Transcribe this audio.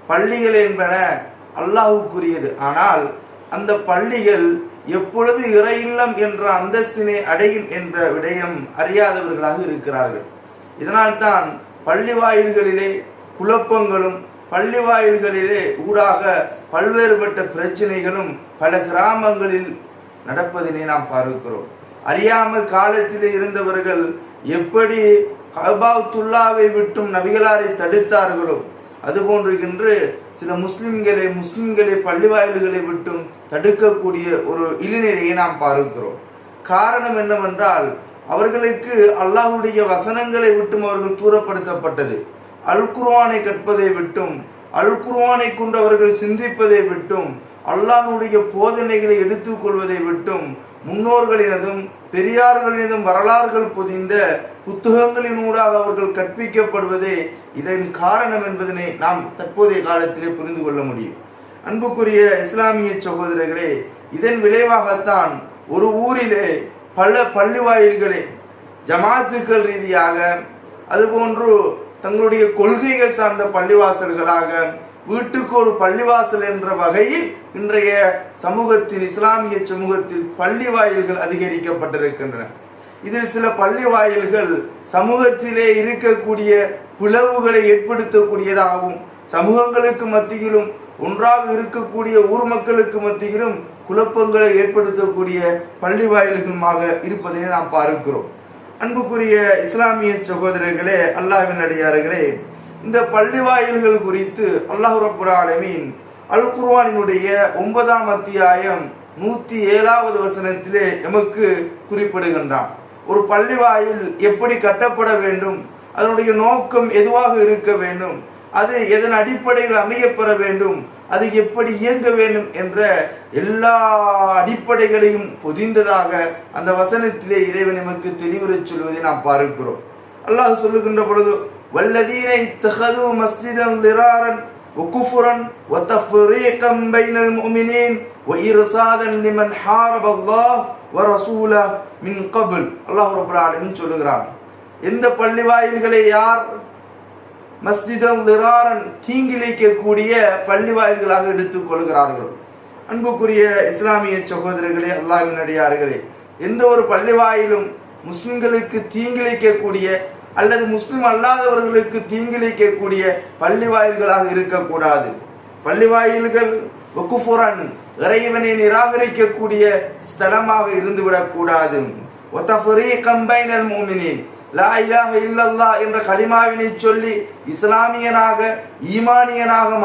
பள்ளிகள் என்பன அல்லாஹ்வுக்குரியது. ஆனால் அந்த பள்ளிகள் எப்பொழுது இறை இல்லம் என்ற அந்தஸ்தினை அடையும் என்ற விடயம் அறியாதவர்களாக இருக்கிறார்கள். இதனால்தான் பள்ளி வாயில்களிலே குழப்பங்களும் பள்ளி வாயில்களிலே ஊடாக பல்வேறுபட்ட பிரச்சனைகளும் பல கிராமங்களில் நடப்பதனை நாம் பார்க்கிறோம். அறியாம காலத்திலே இருந்தவர்கள் எப்படி கஅபாத்துல்லாவை விட்டும் நபிகளாரை தடுத்தார்களோ அதுபோன்று இன்று சில முஸ்லிம்களை பள்ளி வாயில்களை விட்டும் தடுக்கக்கூடிய ஒரு இழிநிலையை நாம் பார்க்கிறோம். காரணம் என்னவென்றால் அவர்களுக்கு அல்லாஹ்வுடைய வசனங்களை விட்டும் அவர்கள் தூரப்படுத்தப்பட்டது. அல் குர்ஆனை கற்பதை விட்டும் அல் குர்ஆனை கொண்டு அவர்கள் சிந்திப்பதை விட்டும் அல்லாஹ்வுடைய போதனைகளை எடுத்துக்கொள்வதை விட்டும் முன்னோர்களினதும் பெரியார்களினதும் வரலாறுகள் பொதிந்த புத்தகங்களினூடாக அவர்கள் கற்பிக்கப்படுவதே இதன் காரணம் என்பதனை நாம் தற்போதைய காலத்திலே புரிந்து கொள்ள முடியும். அன்புக்குரிய இஸ்லாமிய சகோதரர்களே, இதன் விளைவாகத்தான் ஒரு ஊரிலே பல பள்ளி வாயில்களே ஜமாத்துக்கள் ரீதியாக அதுபோன்று தங்களுடைய கொள்கைகள் சார்ந்த பள்ளிவாசல்களாக வீட்டுக்கு ஒரு பள்ளிவாசல் என்ற வகையில் இன்றைய சமூகத்தில் இஸ்லாமிய சமூகத்தில் பள்ளி வாயில்கள் அதிகரிக்கப்பட்டிருக்கின்றன. இதில் சில பள்ளி வாயில்கள் சமூகத்திலே இருக்கக்கூடிய பிளவுகளை ஏற்படுத்தக்கூடியதாகவும் சமூகங்களுக்கு மத்தியிலும் ஒன்றாக இருக்கக்கூடிய ஊர் மக்களுக்கு மத்தியிலும் குழப்பங்களை ஏற்படுத்தக்கூடிய பள்ளி வாயில்களுமாக இருப்பதை நாம் பார்க்கிறோம். அன்புக்குரிய இஸ்லாமிய சகோதரர்களே, அல்லாஹ்வின் அடியார்களே, இந்த பள்ளி வாயில்கள் குறித்து அல்லாஹ் ரப்பல் ஆலமீன் அல் குர்ஆனினுடைய 9ஆம் அத்தியாயம் 107வது வசனத்திலே எமக்கு குறிப்பிடுகின்றான். ஒரு பள்ளி வாயில் எப்படி கட்டப்பட வேண்டும், அதனுடைய நோக்கம் எதுவாக இருக்க வேண்டும், அது எதன் அடிப்படையில் அமையப்பெற வேண்டும், அது எப்படி இயங்க வேண்டும் என்ற எல்லா அடிப்படைகளையும் பொதிந்ததாக அந்த வசனத்திலே இறைவன் நமக்கு தெளிவுறச் சொல்வதை நாம் பார்க்கிறோம். அல்லாஹ் சொல்லுகின்ற பொழுது வல்லதீன இத்தஹது மஸ்ஜிதன் லிராரன் வகுஃபுரன் வதஃப்ரீகன் பைனல் முஃமினீன் வஇர்சாதன் லிமன் ஹாரபல்லாஹ் வரசூலஹு மின் கப்ல். அல்லாஹ் ரப்பல் ஆலமீன் சொல்லுகிறான், எந்த பள்ளி வாயில்களை யார் மஸ்ஜிதன் லிராரன் தீங்கிழைக்கக்கூடிய பள்ளி வாயில்களாக எடுத்துக் கொள்கிறார்கள். அன்புக்குரிய இஸ்லாமிய சகோதரர்களே, அல்லாஹ்வின் அடியார்களே, எந்த ஒரு பள்ளி வாயிலும் முஸ்லிம்களுக்கு தீங்கிழைக்கக்கூடிய அல்லது முஸ்லிம் அல்லாதவர்களுக்கு தீங்கிழைக்கக்கூடிய பள்ளி வாயில்களாக இருக்கக்கூடாது. பள்ளி வாயில்கள் வகுஃபுரன் இறைவனை நிராகரிக்கக்கூடிய ஸ்தலமாக இருந்துவிடக் கூடாது. வதஃப்ரீகன் பைனல் முஃமினீன் லா இலாஹ இல்லல்லாஹ் என்ற கலிமாவினை சொல்லி இஸ்லாமியனாக ஈமானியனாக